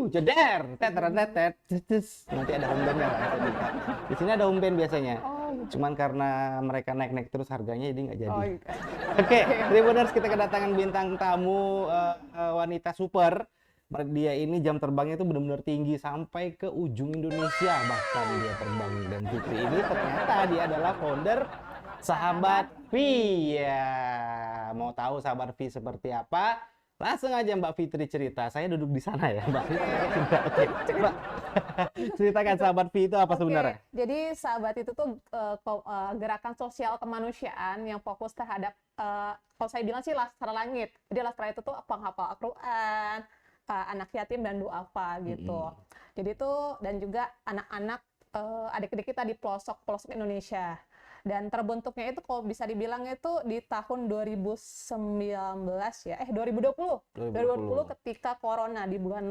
jeder, tetet, nanti ada home band-nya Pak. Di sini ada home band biasanya. Oh, gitu. Cuman karena mereka naik-naik terus harganya jadi nggak jadi. Oh, gitu. Oke, Tribuners, kita kedatangan bintang tamu wanita super. Dia ini jam terbangnya itu benar-benar tinggi sampai ke ujung Indonesia bahkan dia terbang. Dan Fitri ini ternyata dia adalah founder Sahabat Vi. Ya, mau tahu Sahabat Vi seperti apa? Langsung aja Mbak Fitri cerita. Saya duduk di sana ya, Mbak Fitri. Oke, Mbak, ceritakan Sahabat Vi itu apa sebenarnya? Jadi Sahabat itu tuh gerakan sosial kemanusiaan yang fokus terhadap kalau saya bilang sih Laskar Langit. Jadi Laskar itu tuh penghafal Al-Quran, anak yatim dan duafa gitu. Jadi itu dan juga anak-anak adik-adik kita di pelosok-pelosok Indonesia. Dan terbentuknya itu kalau bisa dibilang itu di tahun 2019 ya, 2020 ketika corona di bulan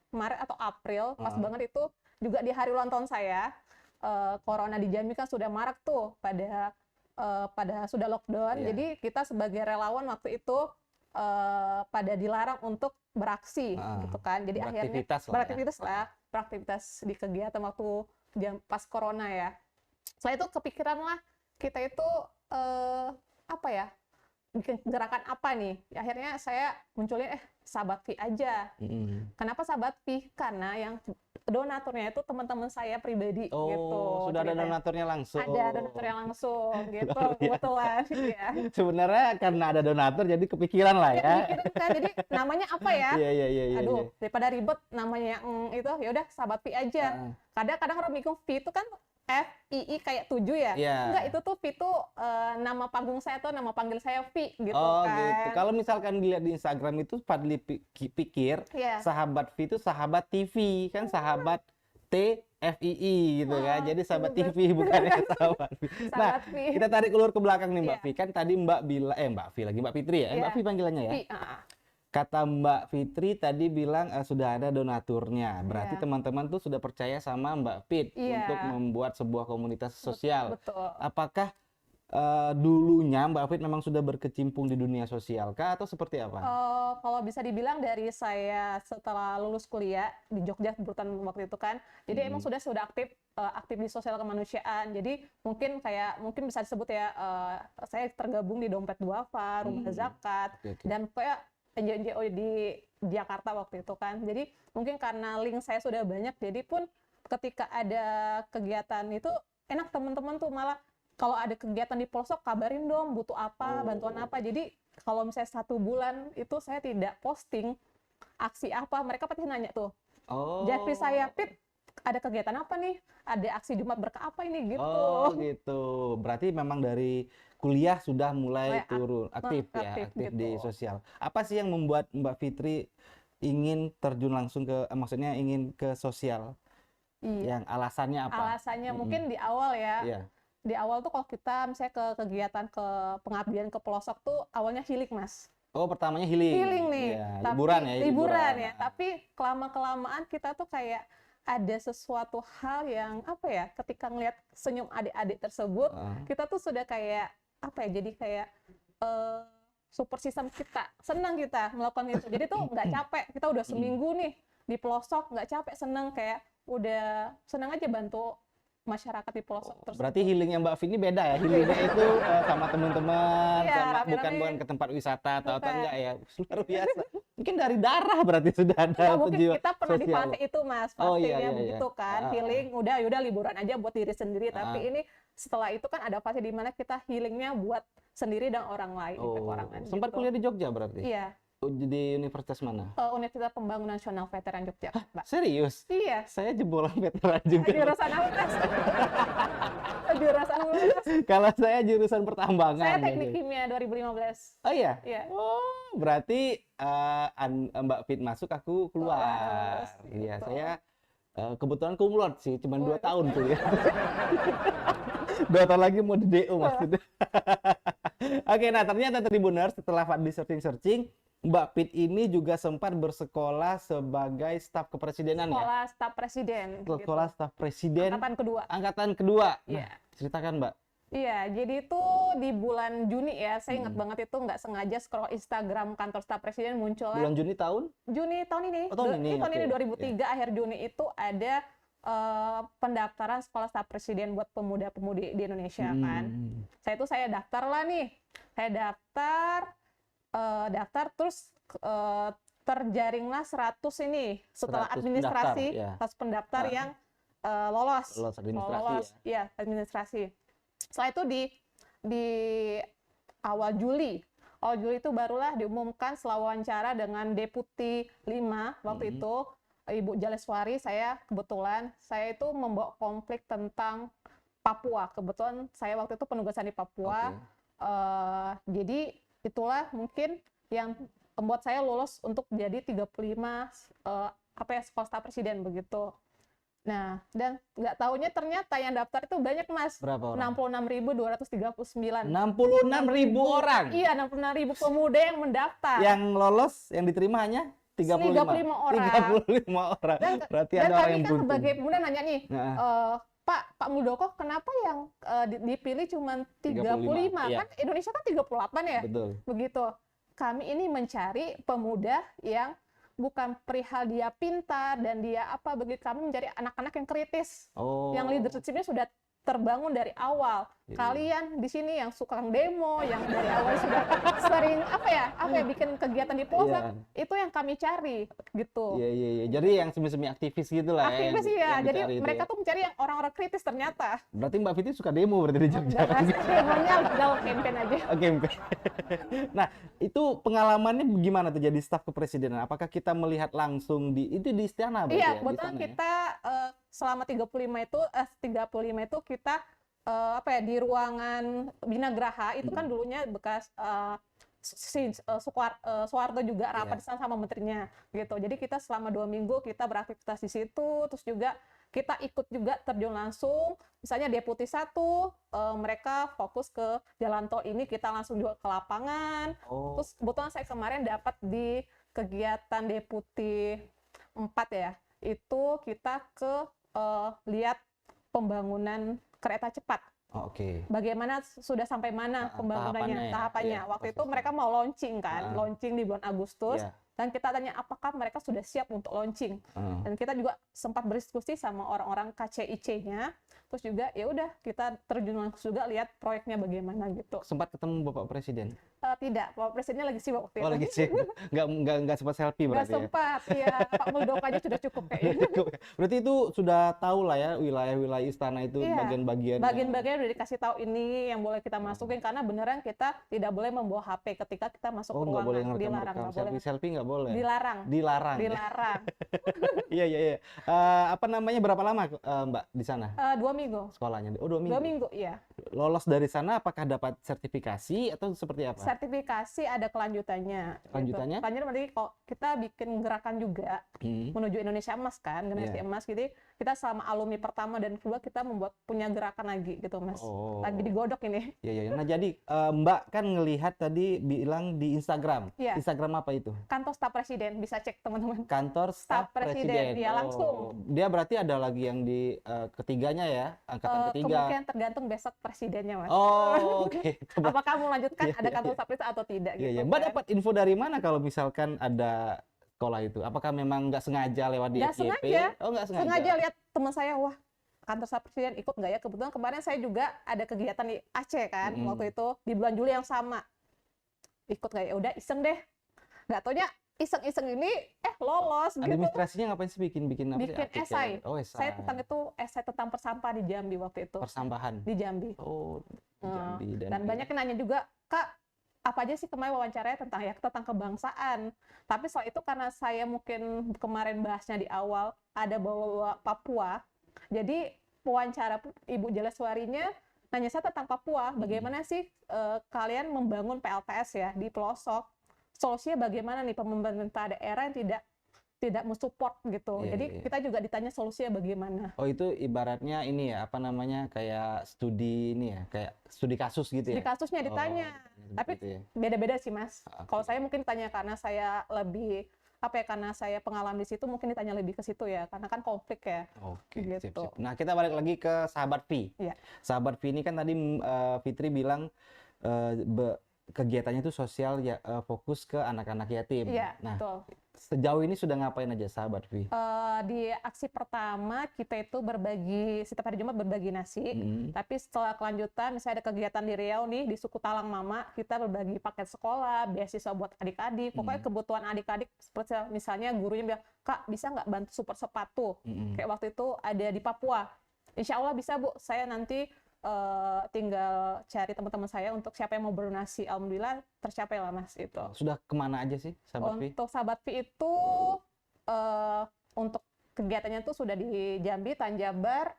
Maret atau April, pas banget itu juga di hari ulang tahun saya. Corona di Jambi kan sudah marak tuh pada sudah lockdown. Jadi kita sebagai relawan waktu itu pada dilarang untuk beraksi gitu kan. Jadi akhirnya beraktivitas di kegiatan waktu pas corona ya. Setelah itu kepikiran lah kita itu apa ya, bikin gerakan apa nih. Akhirnya saya munculin Sahabat Vi aja. Kenapa Sahabat Vi? Karena yang donaturnya itu teman-teman saya pribadi gitu. Sudah ada donaturnya langsung. Ada donaturnya langsung gitu kebetulan ya. Sebenarnya karena ada donatur jadi kepikiran lah ya. Kepikiran kan, jadi namanya apa ya? Iya. Aduh, daripada ribet namanya itu ya udah Sahabat Vi aja. Kadang-kadang orang bingung Vi itu kan FII kayak 7 ya? Enggak, itu tuh Vi itu nama panggung saya tuh, nama panggil saya Vi gitu kan. Gitu. Kalau misalkan dilihat di Instagram itu Fadli pikir Sahabat Vi itu Sahabat TV, kan Sahabat TFII gitu kan. Jadi Sahabat TV bukan Sahabat Vi. Nah, kita tarik ulur ke belakang nih Mbak Vi. Kan tadi Mbak bilang Mbak Fitri ya? Mbak Vi panggilannya ya? Kata Mbak Fitri tadi bilang sudah ada donaturnya. Berarti teman-teman tuh sudah percaya sama Mbak Fit untuk membuat sebuah komunitas sosial. Betul. Apakah dulunya Mbak Fit memang sudah berkecimpung di dunia sosial kah atau seperti apa? Kalau bisa dibilang dari saya setelah lulus kuliah di Jogja kebetulan waktu itu kan. Jadi emang sudah aktif di sosial kemanusiaan. Jadi mungkin bisa disebut ya saya tergabung di Dompet Duafa, Rumah Zakat dan kayak NGO di Jakarta waktu itu kan. Jadi mungkin karena link saya sudah banyak, jadi pun ketika ada kegiatan itu enak teman-teman tuh malah kalau ada kegiatan di pelosok kabarin dong butuh apa, bantuan apa. Jadi kalau misalnya 1 bulan itu saya tidak posting aksi apa, mereka pasti nanya tuh. Jadi saya Pit ada kegiatan apa nih? Ada aksi Jumat Berkah apa ini gitu. Gitu. Berarti memang dari kuliah sudah mulai turun aktif gitu. Di sosial. Apa sih yang membuat Mbak Fitri ingin terjun langsung ke maksudnya ingin ke sosial? Yang alasannya apa? Alasannya mungkin di awal ya. Di awal tuh kalau kita misalnya ke kegiatan ke pengabdian ke pelosok tuh awalnya healing, Mas. Pertamanya healing. Healing nih. Liburan ya. Tapi kelama-kelamaan kita tuh kayak ada sesuatu hal yang apa ya, ketika ngelihat senyum adik-adik tersebut, kita tuh sudah kayak apa ya, jadi kayak super sistem kita, senang kita melakukan itu. Jadi tuh nggak capek, kita udah seminggu nih di pelosok, nggak capek, senang, kayak udah senang aja bantu masyarakat di pelosok tersebut. Berarti healingnya Mbak Vini beda ya? Healingnya itu sama teman-teman, bukan ke tempat wisata atau enggak ya? Luar biasa. Mungkin dari darah berarti sudah ada mungkin kita pernah di fase itu, Mas. Fasenya begitu kan, healing, udah liburan aja buat diri sendiri. Tapi ini setelah itu kan ada fase di mana kita healingnya buat sendiri dan orang lain. Sempat kuliah di Jogja berarti? Iya. Di universitas mana? Universitas Pembangunan Nasional Veteran Jogja, Mbak. Serius? Iya. Saya jebolan veteran juga. Jurusan apa, Mas? Jurusan apa, Mas? Kalau saya jurusan pertambangan. Saya teknik kimia 2015. Oh iya? Iya. Berarti Mbak Fit masuk, aku keluar. Iya, saya kebetulan kumlot sih, cuma 2 tahun tuh ya. 2 tahun lagi mau di DO maksudnya. Oke, nah ternyata Tribuners setelah Fadli searching, Mbak Fit ini juga sempat bersekolah sebagai staf kepresidenan Sekolah staf presiden. Sekolah staf presiden. Angkatan kedua. Angkatan kedua. Iya. Ceritakan Mbak, Iya, jadi itu di bulan Juni ya, saya ingat banget itu nggak sengaja scroll Instagram kantor staf presiden muncullah. Bulan Juni tahun? Juni tahun ini. Oh, tahun ini. Tahun ini 2003 akhir Juni itu ada pendaftaran sekolah staf presiden buat pemuda-pemudi di Indonesia kan. Saya daftar lah nih. Saya daftar terus terjaringlah 100 ini setelah 100 administrasi, pendaftar, ya. 100 pendaftar yang lolos administrasi ya administrasi. Setelah itu di awal Juli itu barulah diumumkan setelah wawancara dengan Deputi 5 waktu itu Ibu Jaleswari. Kebetulan saya itu membawa konflik tentang Papua. Kebetulan saya waktu itu penugasan di Papua. Jadi itulah mungkin yang membuat saya lolos untuk jadi 35 sekolah staf presiden begitu. Nah, dan nggak taunya ternyata yang daftar itu banyak, Mas. Berapa orang? 66.239. 66.000 orang? Iya, 66.000 pemuda yang mendaftar. Yang lolos, yang diterima hanya 35 orang. 35 orang. Berarti ada orang yang beruntung. Dan kami kan sebagai pemuda nanya nih, Pak Muldoko, kenapa yang dipilih cuma 35? Iya. Kan Indonesia kan 38 ya? Betul. Begitu. Kami ini mencari pemuda yang bukan perihal dia pintar dan dia apa, bagi kami mencari anak-anak yang kritis, yang leadership-nya sudah terbangun dari awal. Kalian di sini yang suka demo, yang dari awal sudah sering bikin kegiatan di pelosok, itu yang kami cari gitu. Iya. Jadi yang semi-semi aktivis gitu lah. Aktivis ya. Jadi mereka tuh mencari yang orang-orang kritis ternyata. Berarti Mbak Fitri suka demo berarti di Jogja. Demonya dalam campaign aja. Campaign. Nah, itu pengalamannya gimana tuh jadi staf kepresidenan? Apakah kita melihat langsung di istana berarti? Iya, ya? kebetulan kita selama 35 itu kita di ruangan Binagraha itu kan dulunya bekas Soeharto juga rapat di sana sama menterinya gitu. Jadi kita selama 2 minggu kita beraktivitas di situ, terus juga kita ikut juga terjun langsung. Misalnya Deputi 1 mereka fokus ke jalan tol ini, kita langsung juga ke lapangan. Terus kebetulan saya kemarin dapat di kegiatan Deputi 4 ya. Itu kita ke lihat pembangunan kereta cepat. Bagaimana sudah sampai mana pembangunannya, tahapannya. Waktu itu mereka mau launching kan, launching di bulan Agustus. Dan kita tanya apakah mereka sudah siap untuk launching. Dan kita juga sempat berdiskusi sama orang-orang KCIC-nya. Terus juga ya udah kita terjun langsung juga lihat proyeknya bagaimana gitu. Sempat ketemu Bapak Presiden? Tidak, Bapak Presidennya lagi sibuk waktu itu. Lagi sibuk. Nggak sempat selfie berarti. Nggak sempat, ya. Pak Muldoko aja sudah cukup kayaknya. Berarti itu sudah tahu lah ya wilayah-wilayah istana itu bagian-bagian. Bagian-bagian udah dikasih tahu ini yang boleh kita masukin, karena beneran kita tidak boleh membawa HP ketika kita masuk ke ruangan. Boleh dilarang, nggak boleh. Selfie nggak boleh. Dilarang. Iya. Apa namanya, berapa lama Mbak di sana? 2 minggu. Sekolahnya? 2 minggu. 2 minggu, iya. Lolos dari sana apakah dapat sertifikasi atau seperti apa? Sertifikasi ada kelanjutannya. Kelanjutannya? Gitu. Kelanjutannya berarti kalau kita bikin gerakan juga menuju Indonesia Emas kan, generasi emas gitu. Kita selama alumni pertama dan kedua kita punya gerakan lagi gitu, Mas. Lagi digodok ini. Iya. Nah, jadi Mbak kan ngelihat tadi bilang di Instagram. Instagram apa itu? Kantor Staf Presiden, bisa cek teman-teman. Kantor Staf Presiden. Iya, langsung. Dia berarti ada lagi yang di ketiganya ya, angkatan ketiga. Kemungkinan tergantung besok presidennya, Mas. Oke. Apakah mau lanjutkan ada kantor staf presiden atau tidak gitu. Mbak dapat info dari mana kalau misalkan ada sekolah itu? Apakah memang nggak sengaja lewat di FYP? Sengaja. Nggak sengaja. Sengaja lihat teman saya, wah, kantor staf presiden ikut nggak ya? Kebetulan kemarin saya juga ada kegiatan di Aceh kan, waktu itu di bulan Juli yang sama. Ikut nggak ya? Udah iseng deh. Nggak taunya iseng-iseng ini lolos gitu. Administrasinya ngapain sih bikin apa? Bikin esai. Esai. Saya esai tentang persampahan di Jambi waktu itu. Persampahan. Di Jambi. Di Jambi. Dan banyak yang nanya juga, Kak, apa aja sih kemarin wawancaranya tentang kebangsaan. Tapi soal itu karena saya mungkin kemarin bahasnya di awal ada bawa Papua. Jadi wawancara Ibu Jaleswarinya nanya saya tentang Papua. Bagaimana sih kalian membangun PLTS ya di pelosok? Solusinya bagaimana nih pemerintah daerah yang tidak mensupport gitu. Jadi kita juga ditanya solusinya bagaimana. Itu ibaratnya ini ya, apa namanya, kayak studi ini ya, kayak studi kasus gitu ya. Studi kasusnya ditanya. Tapi beda-beda sih, Mas. Kalau saya mungkin tanya karena saya lebih apa ya, karena saya pengalaman di situ mungkin ditanya lebih ke situ ya, karena kan konflik ya. Oke, gitu. sip. Nah, kita balik lagi ke sahabat V. Iya. Sahabat V ini kan tadi Fitri bilang kegiatannya itu sosial ya, fokus ke anak-anak yatim. Iya, Nah, betul. sejauh ini sudah ngapain aja sahabat V? Di aksi pertama kita itu berbagi, setiap hari Jumat berbagi nasi. Tapi setelah kelanjutan, misalnya ada kegiatan di Riau nih, di suku Talang Mama, kita berbagi paket sekolah, beasiswa buat adik-adik. Pokoknya kebutuhan adik-adik, seperti misalnya gurunya bilang, Kak bisa nggak bantu support sepatu? Kayak waktu itu ada di Papua. Insya Allah bisa Bu, saya nanti tinggal cari teman-teman saya untuk siapa yang mau berdonasi. Alhamdulillah tercapai lah Mas itu. Sudah kemana aja sih sahabat V? Untuk sahabat V itu untuk kegiatannya tuh sudah di Jambi, Tanjabar,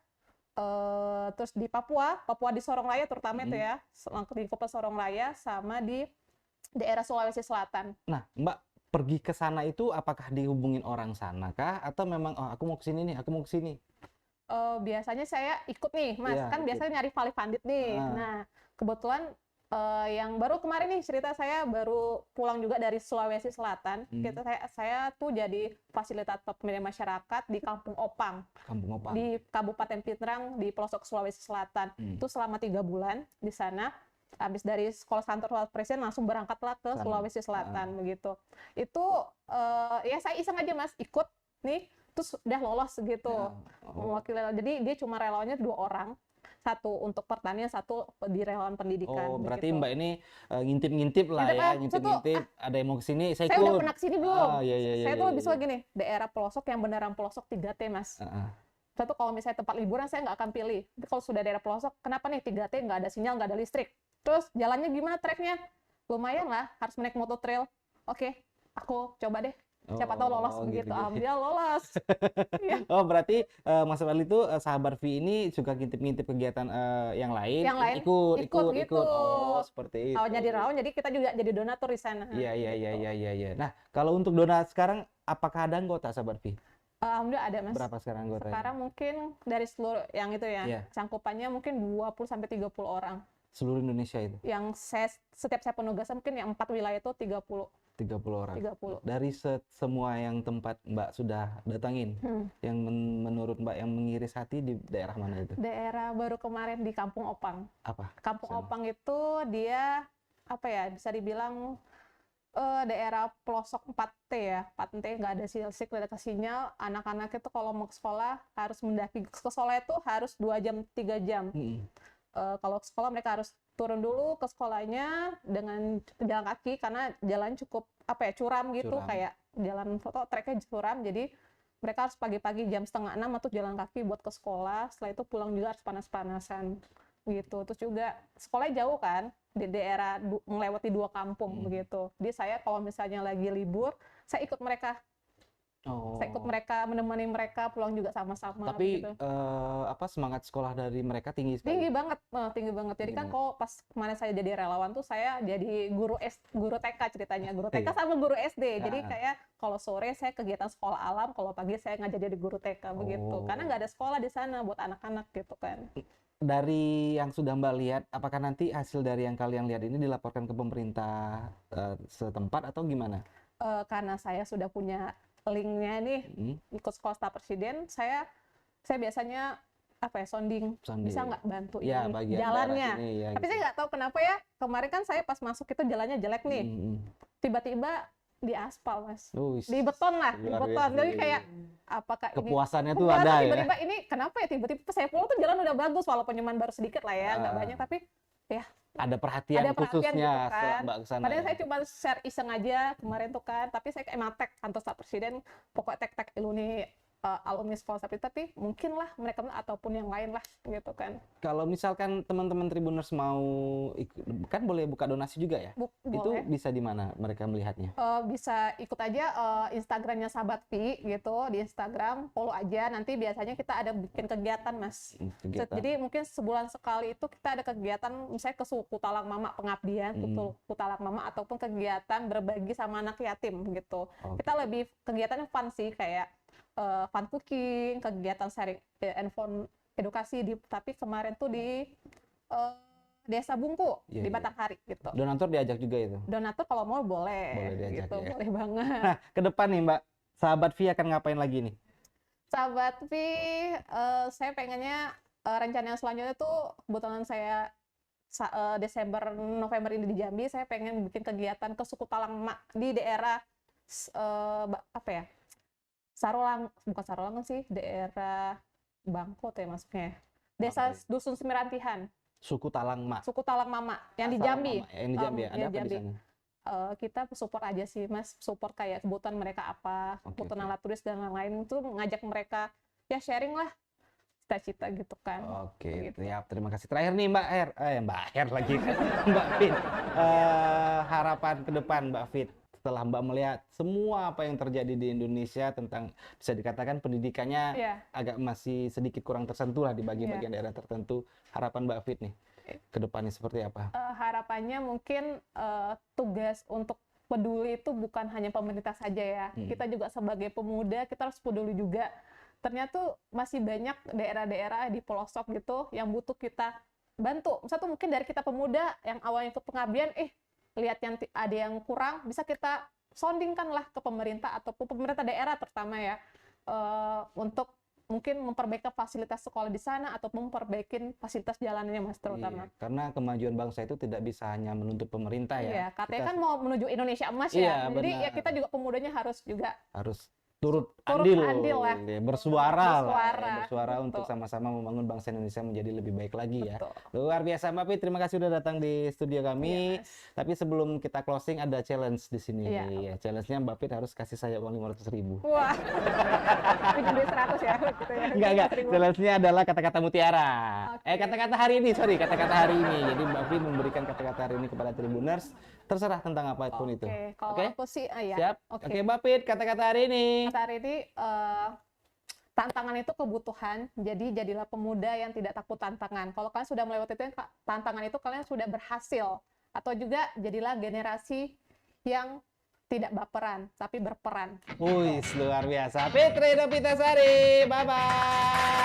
terus di Papua di Sorong Raya terutama itu ya, di Kota Sorong Raya, sama di daerah Sulawesi Selatan. Nah, Mbak pergi ke sana itu apakah dihubungin orang sana kah? Atau memang, oh aku mau ke sini nih, aku mau ke sini? Biasanya saya ikut nih, Mas. Iya, kan biasanya nyari Vali Pandit nih. Nah, kebetulan yang baru kemarin nih cerita, saya baru pulang juga dari Sulawesi Selatan. Saya tuh jadi fasilitator pemberdayaan masyarakat di Kampung Opang. Kampung Opang. Di Kabupaten Pinrang di pelosok Sulawesi Selatan. Itu selama 3 bulan di sana. Habis dari sekolah kantor presiden langsung berangkatlah ke Sulawesi Selatan begitu. Itu ya saya iseng aja Mas, ikut nih, terus udah lolos gitu. Mewakili. Jadi dia cuma relawannya 2 orang. Satu untuk pertanian, satu di relawan pendidikan. Oh, berarti begitu. Mbak ini ngintip-ngintip lah ya, ngintip-ngintip. Ada yang mau ke sini, saya ikut. Saya udah pernah kesini belum? Iya, Saya tuh lebih suka gini, daerah pelosok yang beneran pelosok 3T Mas. Saya tuh kalau misalnya tempat liburan saya nggak akan pilih. Tapi kalau sudah daerah pelosok, kenapa nih 3T nggak ada sinyal, nggak ada listrik? Terus jalannya gimana treknya? Lumayan lah, harus naik motor trail. Oke, aku coba deh. Siapa tahu lolos begitu. Alhamdulillah lolos. Oh, berarti Mas Fadli itu sahabat V ini suka ngintip-ngintip kegiatan yang lain, ikut gitu. Oh, seperti itu. Awalnya di relawan, jadi kita juga jadi donatur di sana. Iya. Nah, kalau untuk donat sekarang, apakah ada anggota sahabat V? Alhamdulillah ada Mas. Berapa sekarang anggotanya? Sekarang mungkin dari seluruh yang itu ya, cangkupannya mungkin 20-30 orang. Seluruh Indonesia itu? Yang setiap saya penugasan mungkin yang 4 wilayah itu 30 orang. 30. Dari semua yang tempat Mbak sudah datangin, yang menurut Mbak yang mengiris hati di daerah mana itu? Daerah baru kemarin di Kampung Opang. Apa? Kampung Opang itu dia apa ya, bisa dibilang daerah pelosok 4T ya. 4T nggak ada listrik, nggak ada sinyal. Anak-anak itu kalau mau ke sekolah harus mendaki ke sekolah itu harus 2 jam 3 jam. Kalau ke sekolah mereka harus turun dulu ke sekolahnya dengan jalan kaki karena jalan cukup apa ya, curam gitu, kayak jalan foto treknya curam. Jadi mereka harus pagi-pagi jam 5:30 atau jalan kaki buat ke sekolah. Setelah itu pulang juga harus panas-panasan gitu. Terus juga sekolahnya jauh kan, di daerah melewati 2 kampung begitu. Jadi saya kalau misalnya lagi libur, saya ikut mereka. Saya ikut mereka, menemani mereka pulang juga sama-sama. Tapi gitu. Semangat sekolah dari mereka tinggi sekali. Tinggi banget. Jadi kan kalau pas kemarin saya jadi relawan tuh saya jadi guru TK ceritanya, guru TK sama guru SD. Jadi kayak kalau sore saya kegiatan sekolah alam, kalau pagi saya ngajar jadi guru TK begitu. Karena nggak ada sekolah di sana buat anak-anak gitu kan. Dari yang sudah Mbak lihat, apakah nanti hasil dari yang kalian lihat ini dilaporkan ke pemerintah setempat atau gimana? Karena saya sudah punya linknya nih, ikut sekolah staf presiden, saya biasanya sounding. Bisa nggak bantu jalannya? Tapi saya nggak tahu kenapa ya, kemarin kan saya pas masuk itu jalannya jelek nih, tiba-tiba di aspal Mas, di beton. Jadi kayak apakah kepuasannya tuh ada tiba-tiba ini kenapa ya, tiba-tiba pas saya pulang tuh jalan udah bagus, walaupun cuman baru sedikit lah ya, nggak banyak, tapi ya ada perhatian khususnya gitu kan. Mbak kesana. Padahal saya cuma share iseng aja kemarin tuh kan, tapi saya emang tag kantor staf presiden, pokoknya tag alumni sekolah tapi mungkin lah mereka ataupun yang lain lah gitu kan. Kalau misalkan teman-teman Tribuners mau kan boleh buka donasi juga ya? Itu bisa di mana mereka melihatnya? Bisa ikut aja Instagramnya Sahabat V gitu, di Instagram follow aja, nanti biasanya kita ada bikin kegiatan Mas. Jadi mungkin sebulan sekali itu kita ada kegiatan misalnya ke suku Talang Mama pengabdian, suku Talang Mama, ataupun kegiatan berbagi sama anak yatim gitu. Kita lebih kegiatannya fun sih, kayak fun cooking, kegiatan sharing handphone edukasi tapi kemarin tuh di Desa Bungku di Batanghari gitu. Donatur diajak juga itu? Donatur kalau mau boleh. Boleh diajak gitu, ya. boleh banget. Nah, ke depan nih Mbak, Sahabat Vi akan ngapain lagi nih? Sahabat Vi, saya pengennya rencana yang selanjutnya tuh kebetulan saya Desember November ini di Jambi, saya pengen bikin kegiatan ke suku Talangma di daerah apa ya? Bukan Sarolangun sih, daerah Bangkot ya maksudnya. Desa Dusun Semirantihan. Suku Talangma. Suku Talangmama yang di Jambi. Yang di Jambi ya. Ada apa di sana? Kita support aja sih Mas, support kayak kebutuhan mereka apa, kebutuhan alat tulis dan lain-lain itu ngajak mereka ya sharing lah cita-cita gitu kan. Oke, gitu. Siap. Terima kasih. Terakhir nih Mbak Her lagi kan. Mbak Fit. Harapan ke depan Mbak Fit setelah Mbak melihat semua apa yang terjadi di Indonesia tentang bisa dikatakan pendidikannya agak masih sedikit kurang tersentuh lah di bagian daerah tertentu. Harapan Mbak Fit nih ke depannya seperti apa? Harapannya mungkin tugas untuk peduli itu bukan hanya pemerintah saja ya. Kita juga sebagai pemuda kita harus peduli juga. Ternyata masih banyak daerah-daerah di pelosok gitu yang butuh kita bantu. Satu mungkin dari kita pemuda yang awalnya ke pengabdian, lihat yang ada yang kurang, bisa kita soundingkan lah ke pemerintah ataupun pemerintah daerah terutama ya, untuk mungkin memperbaiki fasilitas sekolah di sana atau memperbaiki fasilitas jalanannya Mas terutama. Iya, karena kemajuan bangsa itu tidak bisa hanya menuntut pemerintah ya. Iya, katanya kan mau menuju Indonesia emas ya. Jadi benar. ya kita juga pemudanya harus turut andil lah. Bersuara untuk untuk sama-sama membangun bangsa Indonesia menjadi lebih baik lagi ya. Betul. Luar biasa Mbak Fit, terima kasih sudah datang di studio kami. Tapi sebelum kita closing ada challenge di sini. Ya, challenge-nya Mbak Fit harus kasih saya uang 500.000. Wah. Pinjam duit 100 ya gitu ya. Enggak. Challenge-nya adalah kata-kata mutiara. Kata-kata hari ini, kata-kata hari ini. Jadi Mbak Fit memberikan kata-kata hari ini kepada Tribuners, terserah tentang apapun itu. Kalau aku sih ya. Siap. Oke, Mbak Fit, kata-kata hari ini. Hari ini tantangan itu kebutuhan, jadi jadilah pemuda yang tidak takut tantangan. Kalau kalian sudah melewati itu, tantangan itu kalian sudah berhasil. Atau juga jadilah generasi yang tidak baperan, tapi berperan. Wih, luar biasa. Fitri Novitasari, bye-bye.